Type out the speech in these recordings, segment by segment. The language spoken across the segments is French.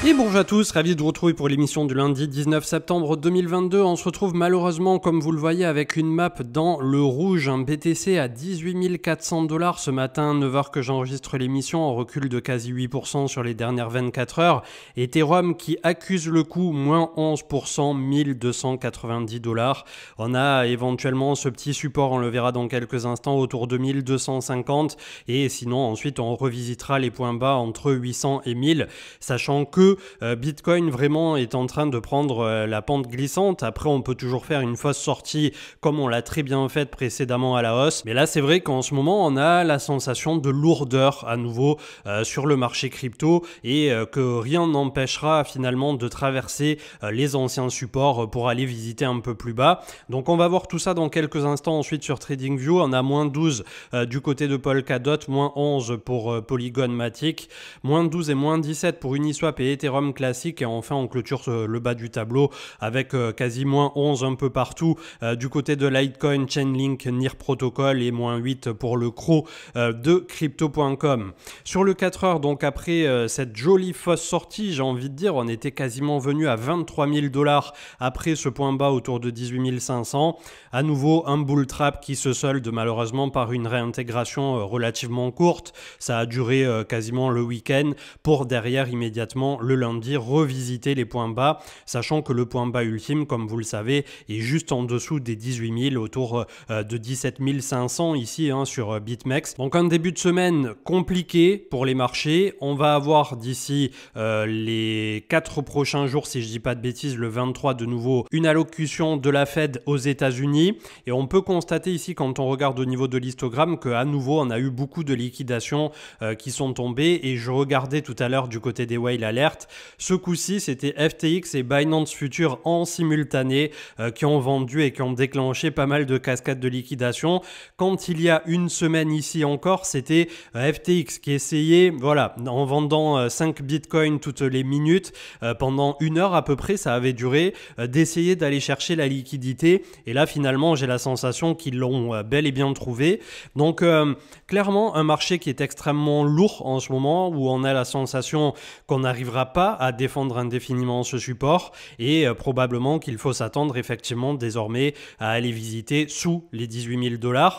Et bonjour à tous, ravi de vous retrouver pour l'émission du lundi 19 septembre 2022. On se retrouve malheureusement, comme vous le voyez, avec une map dans le rouge, un BTC à 18 400 $ ce matin, 9h que j'enregistre l'émission, en recul de quasi 8% sur les dernières 24 heures. Ethereum qui accuse le coup, moins 11%, 1290 $. On a éventuellement ce petit support, on le verra dans quelques instants, autour de 1250. Et sinon, ensuite, on revisitera les points bas entre 800 et 1000, sachant que Bitcoin vraiment est en train de prendre la pente glissante. Après, on peut toujours faire une fausse sortie comme on l'a très bien fait précédemment à la hausse. Mais là, c'est vrai qu'en ce moment, on a la sensation de lourdeur à nouveau sur le marché crypto et que rien n'empêchera finalement de traverser les anciens supports pour aller visiter un peu plus bas. Donc, on va voir tout ça dans quelques instants. Ensuite, sur TradingView, on a moins 12 du côté de Polkadot, moins 11 pour Polygon Matic, moins 12 et moins 17 pour Uniswap et Ethereum classique, et enfin on clôture le bas du tableau avec quasi moins 11 un peu partout du côté de Litecoin, Chainlink, NIR Protocol et moins 8 pour le CRO de Crypto.com. Sur le 4 heures, donc après cette jolie fausse sortie, j'ai envie de dire, on était quasiment venu à 23 000 $ après ce point bas autour de 18 500. À nouveau un bull trap qui se solde malheureusement par une réintégration relativement courte. Ça a duré quasiment le week-end pour derrière immédiatement le lundi revisiter les points bas, sachant que le point bas ultime, comme vous le savez, est juste en dessous des 18 000, autour de 17 500 ici sur BitMEX. Donc un début de semaine compliqué pour les marchés. On va avoir d'ici les 4 prochains jours, si je dis pas de bêtises, le 23 de nouveau, une allocution de la Fed aux États-Unis. Et on peut constater ici, quand on regarde au niveau de l'histogramme, qu'à nouveau, on a eu beaucoup de liquidations qui sont tombées. Et je regardais tout à l'heure du côté des whale alerts. Ce coup-ci, c'était FTX et Binance Future en simultané qui ont vendu et qui ont déclenché pas mal de cascades de liquidation. Quand il y a une semaine ici encore, c'était FTX qui essayait, voilà, en vendant 5 bitcoins toutes les minutes, pendant 1 heure à peu près, ça avait duré, d'essayer d'aller chercher la liquidité. Et là, finalement, j'ai la sensation qu'ils l'ont bel et bien trouvé. Donc, clairement, un marché qui est extrêmement lourd en ce moment, où on a la sensation qu'on n'arrivera pas à défendre indéfiniment ce support et probablement qu'il faut s'attendre effectivement désormais à aller visiter sous les 18 000 $.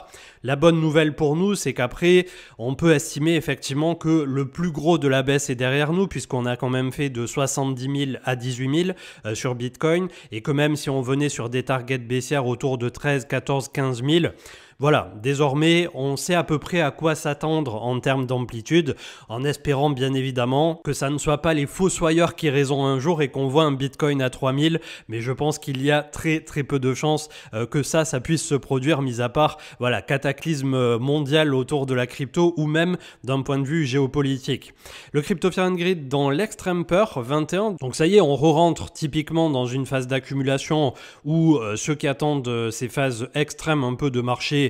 La bonne nouvelle pour nous, c'est qu'après, on peut estimer effectivement que le plus gros de la baisse est derrière nous, puisqu'on a quand même fait de 70 000 à 18 000 sur Bitcoin, et que même si on venait sur des targets baissières autour de 13, 14, 15 000, voilà, désormais, on sait à peu près à quoi s'attendre en termes d'amplitude, en espérant bien évidemment que ça ne soit pas les fossoyeurs qui raisonnent un jour et qu'on voit un Bitcoin à 3000, mais je pense qu'il y a très peu de chances que ça puisse se produire, mis à part, voilà, cataclysme mondial autour de la crypto ou même d'un point de vue géopolitique. Le Crypto Fear and Greed dans l'extrême peur, 21, donc ça y est, on re-rentre typiquement dans une phase d'accumulation où ceux qui attendent ces phases extrêmes un peu de marché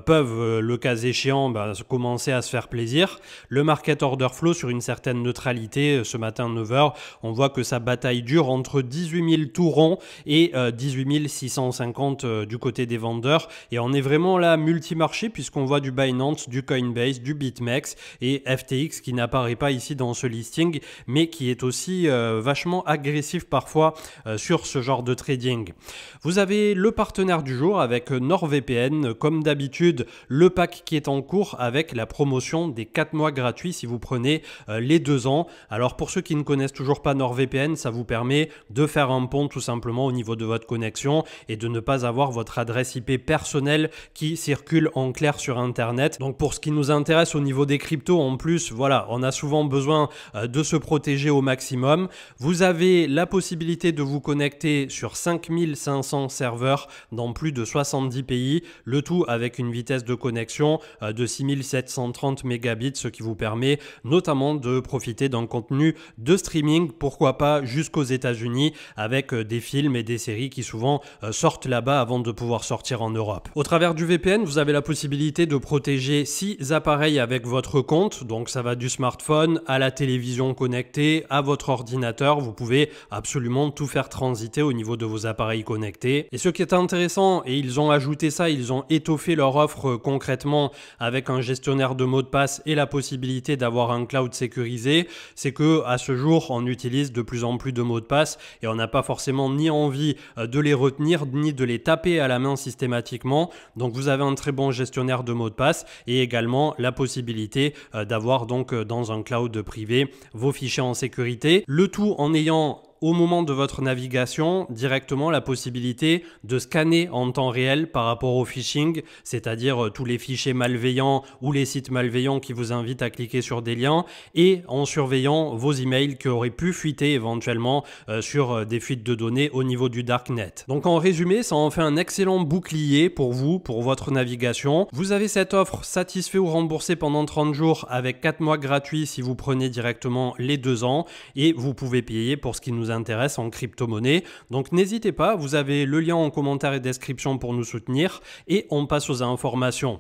peuvent, le cas échéant, commencer à se faire plaisir. Le market order flow sur une certaine neutralité, ce matin 9h, on voit que sa bataille dure entre 18 000 tout rond et 18 650 du côté des vendeurs. Et on est vraiment là multi-marché, puisqu'on voit du Binance, du Coinbase, du BitMEX et FTX qui n'apparaît pas ici dans ce listing, mais qui est aussi vachement agressif parfois sur ce genre de trading. Vous avez le partenaire du jour avec NordVPN, comme d'habitude, le pack qui est en cours avec la promotion des 4 mois gratuits si vous prenez les 2 ans. Alors pour ceux qui ne connaissent toujours pas NordVPN, ça vous permet de faire un pont tout simplement au niveau de votre connexion et de ne pas avoir votre adresse IP personnelle qui circule en clair sur Internet. Donc pour ce qui nous intéresse au niveau des cryptos, en plus, voilà, on a souvent besoin de se protéger au maximum. Vous avez la possibilité de vous connecter sur 5500 serveurs dans plus de 70 pays, le tout avec une vitesse de connexion de 6730 mégabits, ce qui vous permet notamment de profiter d'un contenu de streaming, pourquoi pas jusqu'aux États-Unis, avec des films et des séries qui souvent sortent là-bas avant de pouvoir sortir en Europe. Au travers du VPN, vous avez la la possibilité de protéger 6 appareils avec votre compte, donc ça va du smartphone à la télévision connectée, à votre ordinateur, vous pouvez absolument tout faire transiter au niveau de vos appareils connectés. Et ce qui est intéressant, et ils ont ajouté ça, ils ont étoffé leur offre concrètement avec un gestionnaire de mots de passe et la possibilité d'avoir un cloud sécurisé, c'est que à ce jour on utilise de plus en plus de mots de passe et on n'a pas forcément ni envie de les retenir ni de les taper à la main systématiquement. Donc vous avez un très bon gestionnaire de mots de passe et également la possibilité d'avoir donc dans un cloud privé vos fichiers en sécurité, le tout en ayant au moment de votre navigation directement la possibilité de scanner en temps réel par rapport au phishing, c'est-à-dire tous les fichiers malveillants ou les sites malveillants qui vous invitent à cliquer sur des liens, et en surveillant vos emails qui auraient pu fuiter éventuellement sur des fuites de données au niveau du darknet. Donc en résumé, ça en fait un excellent bouclier pour vous, pour votre navigation. Vous avez cette offre satisfait ou remboursé pendant 30 jours avec 4 mois gratuits si vous prenez directement les 2 ans, et vous pouvez payer pour ce qui nous intéresse en crypto-monnaie. Donc n'hésitez pas, vous avez le lien en commentaire et description pour nous soutenir, et on passe aux informations.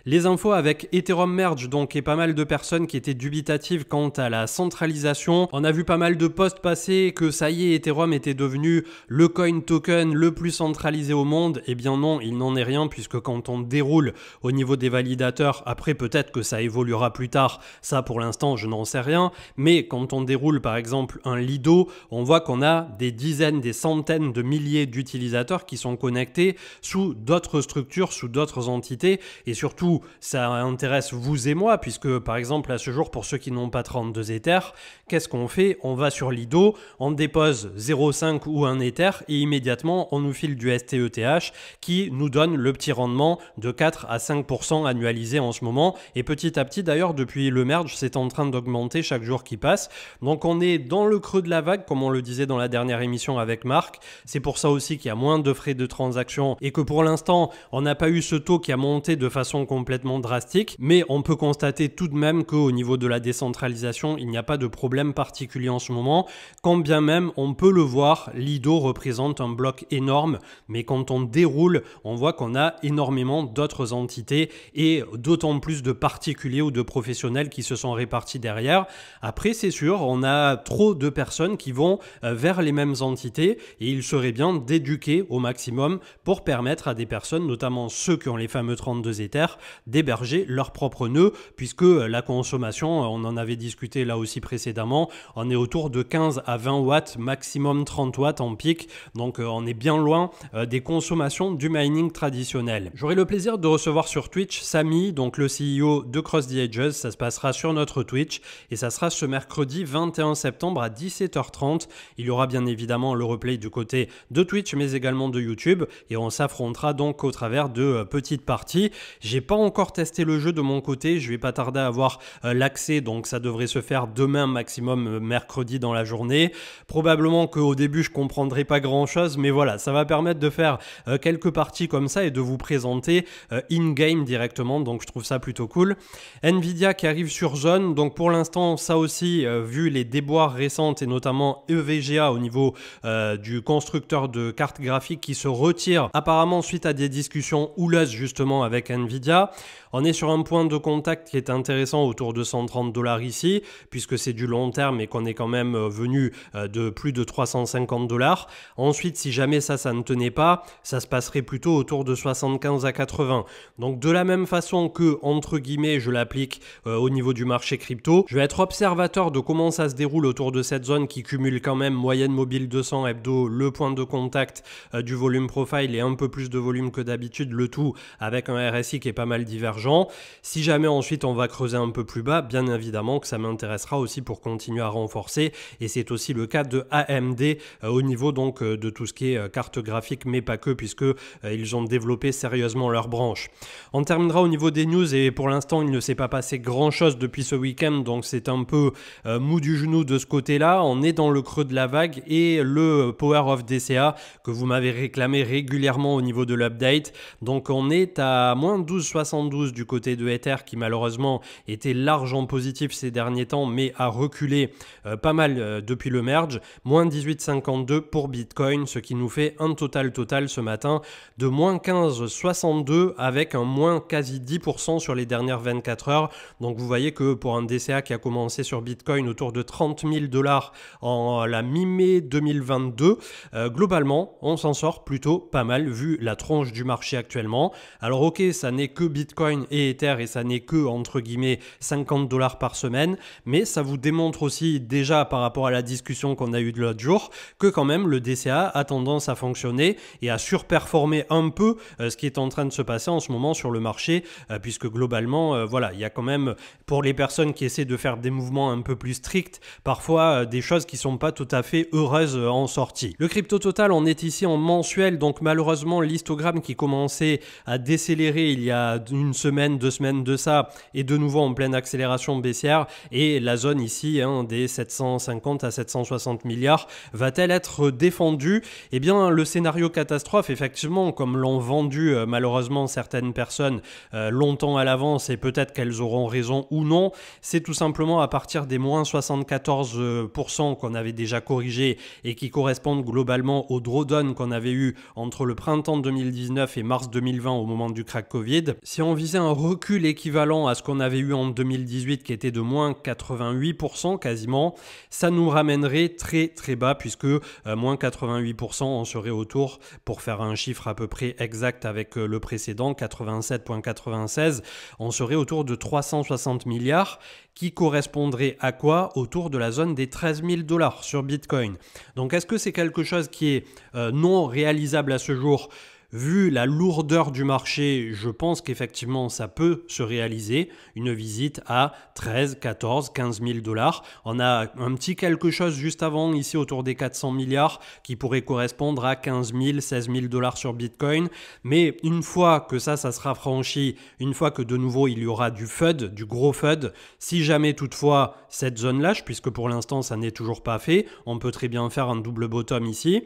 Les infos avec Ethereum Merge, donc, et pas mal de personnes qui étaient dubitatives quant à la centralisation. On a vu pas mal de posts passer que ça y est, Ethereum était devenu le coin token le plus centralisé au monde. Eh bien non, il n'en est rien, puisque quand on déroule au niveau des validateurs, après peut-être que ça évoluera plus tard, ça pour l'instant je n'en sais rien, mais quand on déroule par exemple un Lido, on voit qu'on a des dizaines, des centaines de milliers d'utilisateurs qui sont connectés sous d'autres structures, sous d'autres entités, et surtout ça intéresse vous et moi, puisque par exemple à ce jour, pour ceux qui n'ont pas 32 Ethers, qu'est-ce qu'on fait? On va sur Lido, on dépose 0,5 ou 1 Ether et immédiatement on nous file du STETH qui nous donne le petit rendement de 4 à 5% annualisé en ce moment, et petit à petit d'ailleurs depuis le merge c'est en train d'augmenter chaque jour qui passe. Donc on est dans le creux de la vague comme on le disait dans la dernière émission avec Marc. C'est pour ça aussi qu'il y a moins de frais de transaction et que pour l'instant on n'a pas eu ce taux qui a monté de façon complètement drastique, mais on peut constater tout de même qu'au niveau de la décentralisation, il n'y a pas de problème particulier en ce moment, quand bien même on peut le voir, Lido représente un bloc énorme, mais quand on déroule, on voit qu'on a énormément d'autres entités et d'autant plus de particuliers ou de professionnels qui se sont répartis derrière. Après, c'est sûr, on a trop de personnes qui vont vers les mêmes entités et il serait bien d'éduquer au maximum pour permettre à des personnes, notamment ceux qui ont les fameux 32 Ethers, d'héberger leur propre nœud, puisque la consommation, on en avait discuté là aussi précédemment, on est autour de 15 à 20 watts, maximum 30 watts en pic, donc on est bien loin des consommations du mining traditionnel. J'aurai le plaisir de recevoir sur Twitch Samy, donc le CEO de Cross the Edges. Ça se passera sur notre Twitch et ça sera ce mercredi 21 septembre à 17h30. Il y aura bien évidemment le replay du côté de Twitch mais également de YouTube et on s'affrontera donc au travers de petites parties. J'ai pas encore testé le jeu de mon côté, je vais pas tarder à avoir l'accès, donc ça devrait se faire demain maximum mercredi dans la journée. Probablement qu'au début je comprendrai pas grand chose, mais voilà, ça va permettre de faire quelques parties comme ça et de vous présenter in-game directement, donc je trouve ça plutôt cool. Nvidia qui arrive sur Zone, donc pour l'instant ça aussi, vu les déboires récentes et notamment EVGA au niveau du constructeur de cartes graphiques qui se retire apparemment suite à des discussions houleuses justement avec Nvidia. On est sur un point de contact qui est intéressant autour de 130 $ ici, puisque c'est du long terme et qu'on est quand même venu de plus de 350 $. Ensuite, si jamais ça ne tenait pas, ça se passerait plutôt autour de 75 à 80. Donc de la même façon que, entre guillemets, je l'applique au niveau du marché crypto, je vais être observateur de comment ça se déroule autour de cette zone qui cumule quand même moyenne mobile 200 hebdo, le point de contact du volume profile et un peu plus de volume que d'habitude, le tout avec un RSI qui est pas mal divergent. Si jamais ensuite on va creuser un peu plus bas, bien évidemment que ça m'intéressera aussi pour continuer à renforcer, et c'est aussi le cas de AMD au niveau donc de tout ce qui est carte graphique, mais pas que, puisque ils ont développé sérieusement leur branche. On terminera au niveau des news et pour l'instant il ne s'est pas passé grand chose depuis ce week-end, donc c'est un peu mou du genou de ce côté-là. On est dans le creux de la vague et le Power of DCA que vous m'avez réclamé régulièrement au niveau de l'update, donc on est à moins 12,60 18,72 du côté de Ether qui malheureusement était large en positif ces derniers temps mais a reculé pas mal depuis le merge, moins 18,52 pour Bitcoin, ce qui nous fait un total ce matin de moins 15,62 avec un moins quasi 10% sur les dernières 24 heures. Donc vous voyez que pour un DCA qui a commencé sur Bitcoin autour de 30 000 $ en la mi-mai 2022, globalement on s'en sort plutôt pas mal vu la tronche du marché actuellement. Alors ok, ça n'est que Bitcoin et Ether et ça n'est que entre guillemets 50 $ par semaine, mais ça vous démontre aussi déjà par rapport à la discussion qu'on a eue de l'autre jour que quand même le DCA a tendance à fonctionner et à surperformer un peu ce qui est en train de se passer en ce moment sur le marché, puisque globalement voilà, il y a quand même pour les personnes qui essaient de faire des mouvements un peu plus stricts parfois des choses qui sont pas tout à fait heureuses en sortie. Le crypto total, on est ici en mensuel, donc malheureusement l'histogramme qui commençait à décélérer il y a une semaine, 2 semaines de ça est de nouveau en pleine accélération baissière et la zone ici des 750 à 760 milliards va-t-elle être défendue? Eh bien le scénario catastrophe effectivement comme l'ont vendu malheureusement certaines personnes longtemps à l'avance et peut-être qu'elles auront raison ou non, c'est tout simplement à partir des moins 74% qu'on avait déjà corrigé et qui correspondent globalement au drawdown qu'on avait eu entre le printemps 2019 et mars 2020 au moment du crack Covid. Si on visait un recul équivalent à ce qu'on avait eu en 2018 qui était de moins 88% quasiment, ça nous ramènerait très très bas puisque moins 88% on serait autour, pour faire un chiffre à peu près exact avec le précédent 87,96, on serait autour de 360 milliards qui correspondrait à quoi? Autour de la zone des 13 000 $ sur Bitcoin. Donc est-ce que c'est quelque chose qui est non réalisable à ce jour? Vu la lourdeur du marché, je pense qu'effectivement ça peut se réaliser, une visite à 13, 14, 15 000 $. On a un petit quelque chose juste avant, ici autour des 400 milliards, qui pourrait correspondre à 15 000, 16 000 $ sur Bitcoin. Mais une fois que ça sera franchi, une fois que de nouveau il y aura du FUD, du gros FUD, si jamais toutefois cette zone lâche, puisque pour l'instant ça n'est toujours pas fait, on peut très bien faire un double bottom ici.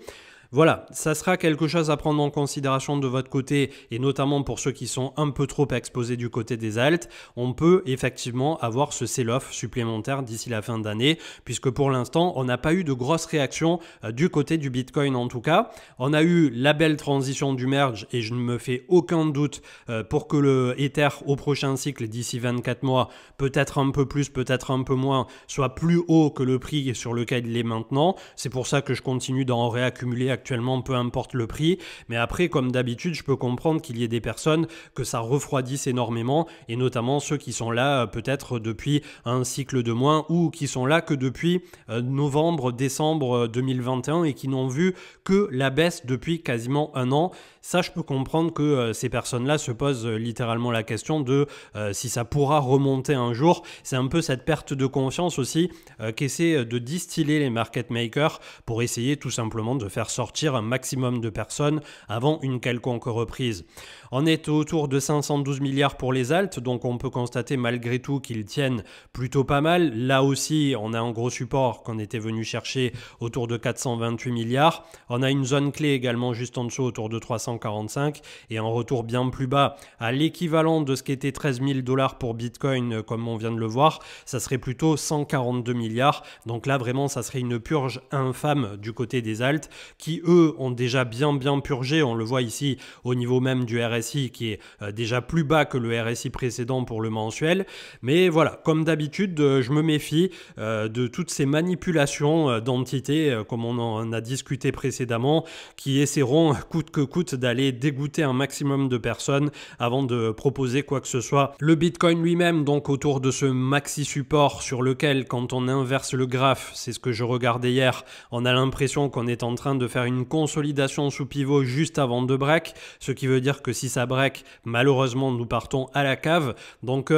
Voilà, ça sera quelque chose à prendre en considération de votre côté et notamment pour ceux qui sont un peu trop exposés du côté des alts. On peut effectivement avoir ce sell-off supplémentaire d'ici la fin d'année puisque pour l'instant, on n'a pas eu de grosse réaction du côté du Bitcoin en tout cas. On a eu la belle transition du merge et je ne me fais aucun doute pour que le Ether au prochain cycle d'ici 24 mois, peut-être un peu plus, peut-être un peu moins, soit plus haut que le prix sur lequel il est maintenant. C'est pour ça que je continue d'en réaccumuler actuellement, peu importe le prix. Mais après, comme d'habitude, je peux comprendre qu'il y ait des personnes que ça refroidisse énormément et notamment ceux qui sont là peut-être depuis un cycle de moins ou qui sont là que depuis novembre, décembre 2021 et qui n'ont vu que la baisse depuis quasiment un an. Ça, je peux comprendre que ces personnes-là se posent littéralement la question de si ça pourra remonter un jour. C'est un peu cette perte de confiance aussi qu'essaient de distiller les market makers pour essayer tout simplement de faire sortir un maximum de personnes avant une quelconque reprise. On est autour de 512 milliards pour les alts, donc on peut constater malgré tout qu'ils tiennent plutôt pas mal. Là aussi, on a un gros support qu'on était venu chercher autour de 428 milliards. On a une zone clé également juste en dessous autour de 345 et en retour bien plus bas à l'équivalent de ce qui était 13 000 $ pour Bitcoin comme on vient de le voir, ça serait plutôt 142 milliards. Donc là vraiment ça serait une purge infâme du côté des alts qui eux ont déjà bien purgé. On le voit ici au niveau même du RSI qui est déjà plus bas que le RSI précédent pour le mensuel. Mais voilà, comme d'habitude, je me méfie de toutes ces manipulations d'entités comme on en a discuté précédemment qui essaieront coûte que coûte d'aller dégoûter un maximum de personnes avant de proposer quoi que ce soit. Le Bitcoin lui-même, donc autour de ce maxi support sur lequel quand on inverse le graphe, c'est ce que je regardais hier, on a l'impression qu'on est en train de faire une consolidation sous pivot juste avant de break, ce qui veut dire que si ça break, malheureusement nous partons à la cave. Donc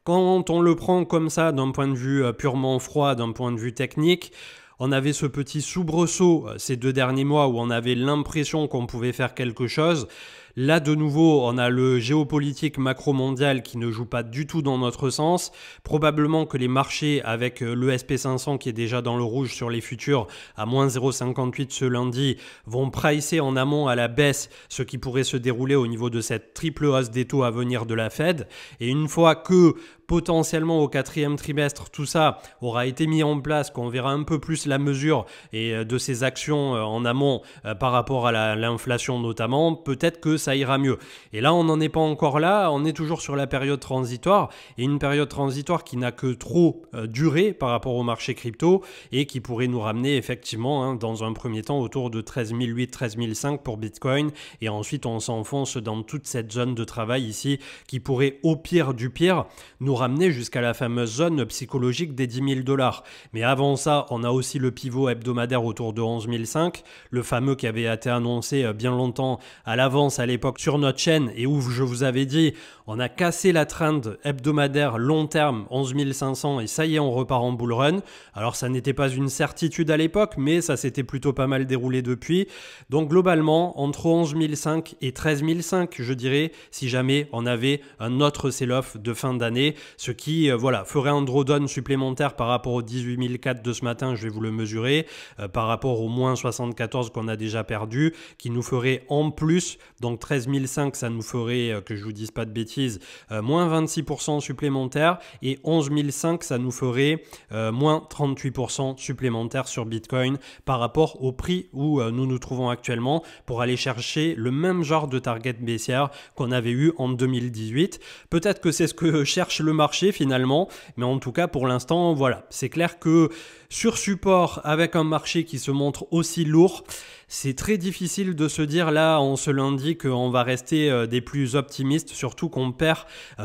quand on le prend comme ça d'un point de vue purement froid, d'un point de vue technique, on avait ce petit soubresaut ces 2 derniers mois où on avait l'impression qu'on pouvait faire quelque chose. Là, de nouveau, on a le géopolitique macro-mondial qui ne joue pas du tout dans notre sens. Probablement que les marchés, avec le SP500 qui est déjà dans le rouge sur les futurs à moins 0,58 ce lundi, vont pricer en amont à la baisse ce qui pourrait se dérouler au niveau de cette triple hausse des taux à venir de la Fed. Et une fois que potentiellement au 4e trimestre, tout ça aura été mis en place, qu'on verra un peu plus la mesure et de ces actions en amont par rapport à l'inflation notamment, peut-être que ça ira mieux. Et là, on n'en est pas encore là, on est toujours sur la période transitoire, et une période transitoire qui n'a que trop duré par rapport au marché crypto et qui pourrait nous ramener effectivement dans un premier temps autour de 13 800, 13 500 pour Bitcoin, et ensuite on s'enfonce dans toute cette zone de travail ici qui pourrait au pire du pire nous ramener jusqu'à la fameuse zone psychologique des 10 000 $. Mais avant ça, on a aussi le pivot hebdomadaire autour de 11 500, le fameux qui avait été annoncé bien longtemps à l'avance à l'époque sur notre chaîne et où je vous avais dit on a cassé la trend hebdomadaire long terme 11 500 et ça y est, on repart en bull run. Alors ça n'était pas une certitude à l'époque, mais ça s'était plutôt pas mal déroulé depuis. Donc globalement, entre 11 500 et 13 500, je dirais, si jamais on avait un autre sell-off de fin d'année, ce qui ferait un drawdown supplémentaire par rapport aux 18 400 de ce matin, je vais vous le mesurer, par rapport au moins 74 qu'on a déjà perdu, qui nous ferait en plus, donc 13 500, ça nous ferait, que je vous dise pas de bêtises, moins 26% supplémentaire, et 11 500, ça nous ferait moins 38% supplémentaire sur Bitcoin par rapport au prix où nous nous trouvons actuellement pour aller chercher le même genre de target baissière qu'on avait eu en 2018. Peut-être que c'est ce que cherche le marché finalement, mais en tout cas pour l'instant, voilà, c'est clair que sur support avec un marché qui se montre aussi lourd, c'est très difficile de se dire là en ce lundi qu'on va rester des plus optimistes, surtout qu'on perd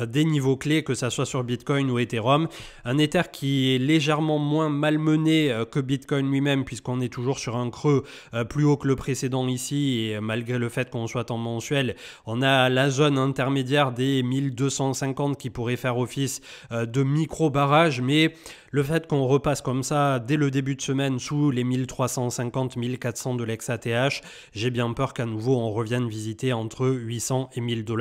des niveaux clés, que ça soit sur Bitcoin ou Ethereum. Un Ether qui est légèrement moins malmené que Bitcoin lui-même, puisqu'on est toujours sur un creux plus haut que le précédent ici, et malgré le fait qu'on soit en mensuel, on a la zone intermédiaire des 1250 qui pourrait faire office de micro-barrage, mais le fait qu'on repasse comme ça dès le début de semaine sous les 1350, 1400 de l'ExATH, j'ai bien peur qu'à nouveau on revienne visiter entre 800 et 1000 $.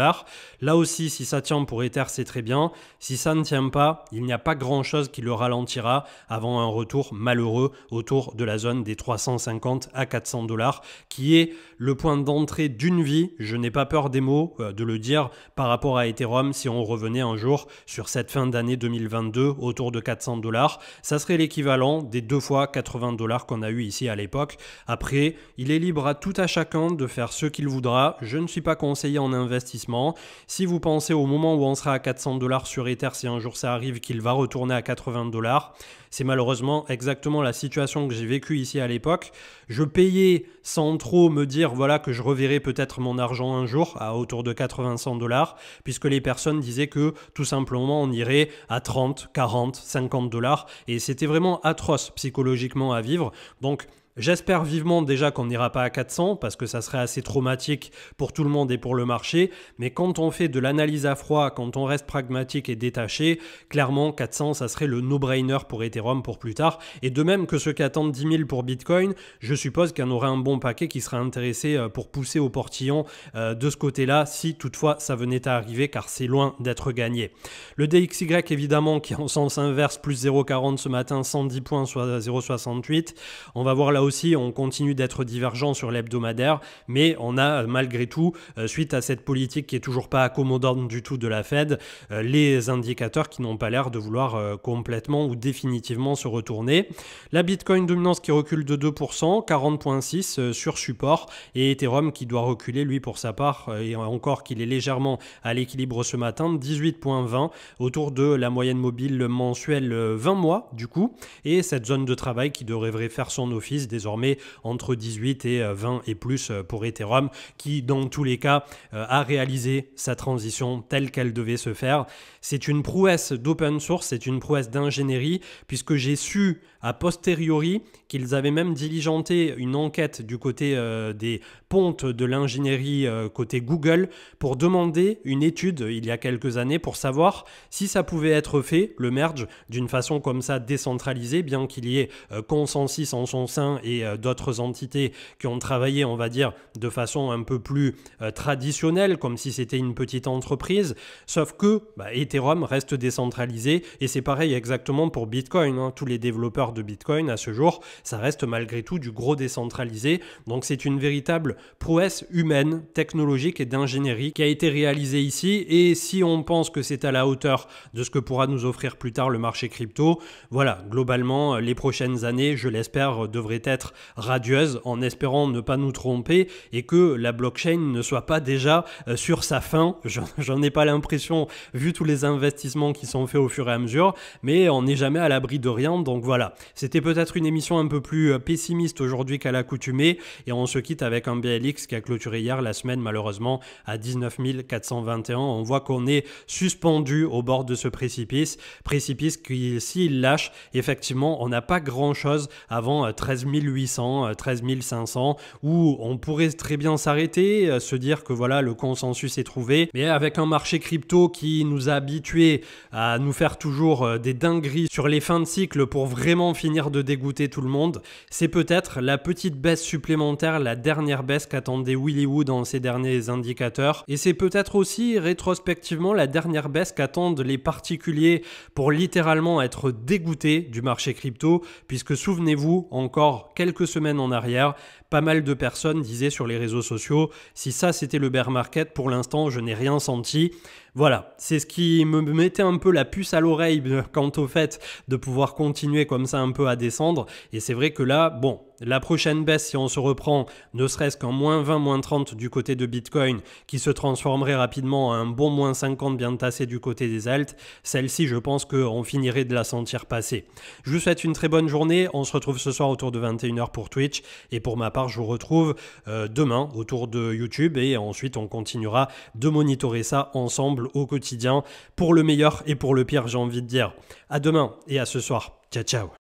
Là aussi, si ça tient pour Ether, c'est très bien. Si ça ne tient pas, il n'y a pas grand chose qui le ralentira avant un retour malheureux autour de la zone des 350 à 400 $, qui est le point d'entrée d'une vie. Je n'ai pas peur des mots de le dire par rapport à Ethereum. Si on revenait un jour sur cette fin d'année 2022 autour de 400 $, ça serait l'équivalent des 2 fois 80 $ qu'on a eu ici à l'époque. Après, il est libre à tout à chacun de faire ce qu'il voudra. Je ne suis pas conseiller en investissement. Si vous pensez au moment où on sera à 400 $ sur Ether, si un jour ça arrive qu'il va retourner à 80 $, c'est malheureusement exactement la situation que j'ai vécue ici à l'époque. Je payais sans trop me dire voilà que je reverrai peut-être mon argent un jour à autour de 80-100 $, puisque les personnes disaient que tout simplement on irait à 30, 40, 50 $, et c'était vraiment atroce psychologiquement à vivre. Donc j'espère vivement déjà qu'on n'ira pas à 400 parce que ça serait assez traumatique pour tout le monde et pour le marché. Mais quand on fait de l'analyse à froid, quand on reste pragmatique et détaché, clairement 400 ça serait le no-brainer pour Ethereum pour plus tard. Et de même que ceux qui attendent 10 000 pour Bitcoin, je suppose qu'il y en aurait un bon paquet qui serait intéressé pour pousser au portillon de ce côté-là si toutefois ça venait à arriver, car c'est loin d'être gagné. Le DXY évidemment qui est en sens inverse, plus 0,40 ce matin, 110 points soit 0,68. On va voir là aussi, on continue d'être divergent sur l'hebdomadaire, mais on a malgré tout, suite à cette politique qui est toujours pas accommodante du tout de la Fed, les indicateurs qui n'ont pas l'air de vouloir complètement ou définitivement se retourner. La Bitcoin dominance qui recule de 2%, 40,6 sur support, et Ethereum qui doit reculer lui pour sa part, et encore qu'il est légèrement à l'équilibre ce matin, 18,20 autour de la moyenne mobile mensuelle 20 mois du coup, et cette zone de travail qui devrait faire son office désormais entre 18 et 20 et plus pour Ethereum, qui dans tous les cas a réalisé sa transition telle qu'elle devait se faire. C'est une prouesse d'open source, c'est une prouesse d'ingénierie, puisque j'ai su a posteriori qu'ils avaient même diligenté une enquête du côté des pontes de l'ingénierie côté Google pour demander une étude il y a quelques années pour savoir si ça pouvait être fait, le merge, d'une façon comme ça décentralisée, bien qu'il y ait Consensus en son sein et d'autres entités qui ont travaillé, on va dire, de façon un peu plus traditionnelle, comme si c'était une petite entreprise, sauf que Ethereum reste décentralisé et c'est pareil exactement pour Bitcoin, hein. Tous les développeurs de Bitcoin à ce jour, ça reste malgré tout du gros décentralisé, donc c'est une véritable prouesse humaine, technologique et d'ingénierie qui a été réalisée ici, et si on pense que c'est à la hauteur de ce que pourra nous offrir plus tard le marché crypto, voilà, globalement les prochaines années, je l'espère, devraient être radieuses, en espérant ne pas nous tromper et que la blockchain ne soit pas déjà sur sa fin. J'en ai pas l'impression vu tous les investissements qui sont faits au fur et à mesure, mais on n'est jamais à l'abri de rien, donc voilà. C'était peut-être une émission un peu plus pessimiste aujourd'hui qu'à l'accoutumée, et on se quitte avec un BLX qui a clôturé hier la semaine malheureusement à 19 421. On voit qu'on est suspendu au bord de ce précipice qui, s'il lâche, effectivement, on n'a pas grand-chose avant 13 800, 13 500, où on pourrait très bien s'arrêter, se dire que voilà, le consensus est trouvé, mais avec un marché crypto qui nous a habitués à nous faire toujours des dingueries sur les fins de cycle pour vraiment finir de dégoûter tout le monde, c'est peut-être la petite baisse supplémentaire, la dernière baisse qu'attendait Willy Woo dans ses derniers indicateurs, et c'est peut-être aussi rétrospectivement la dernière baisse qu'attendent les particuliers pour littéralement être dégoûtés du marché crypto, puisque souvenez-vous, encore quelques semaines en arrière, pas mal de personnes disaient sur les réseaux sociaux, si ça c'était le bear market, pour l'instant je n'ai rien senti. Voilà, c'est ce qui me mettait un peu la puce à l'oreille quant au fait de pouvoir continuer comme ça un peu à descendre, et c'est vrai que là, bon, la prochaine baisse, si on se reprend ne serait-ce qu'en moins 20, moins 30 du côté de Bitcoin, qui se transformerait rapidement en un bon moins 50 bien tassé du côté des alts, celle-ci je pense qu'on finirait de la sentir passer. Je vous souhaite une très bonne journée, on se retrouve ce soir autour de 21h pour Twitch, et pour ma part je vous retrouve demain autour de YouTube, et ensuite on continuera de monitorer ça ensemble au quotidien, pour le meilleur et pour le pire, j'ai envie de dire. À demain et à ce soir. Ciao ciao.